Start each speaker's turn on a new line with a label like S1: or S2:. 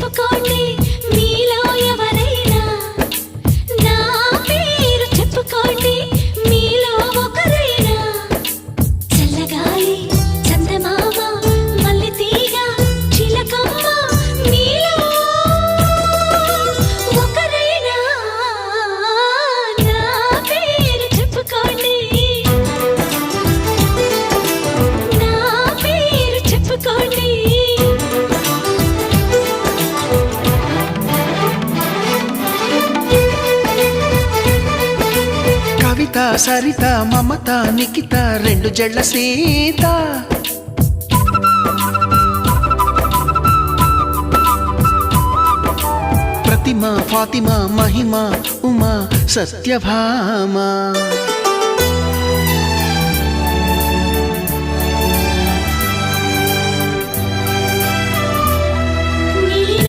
S1: చెప్పుకోండి మీలో ఎవరైనా, నా పేరు చెప్పుకోండి మీలో ఒకరైనా. చల్లగాలి చందమామ మల్లె తీగ చిలకమ్మ మీలో ఒకరైనా, నా పేరు చెప్పుకోండి, నా పేరు చెప్పుకోండి.
S2: కవిత సరిత మమత నిఖిత రెండు జడ్ల సీత, ప్రతిమ ఫాతిమా మహిమ ఉమా సత్యభామ.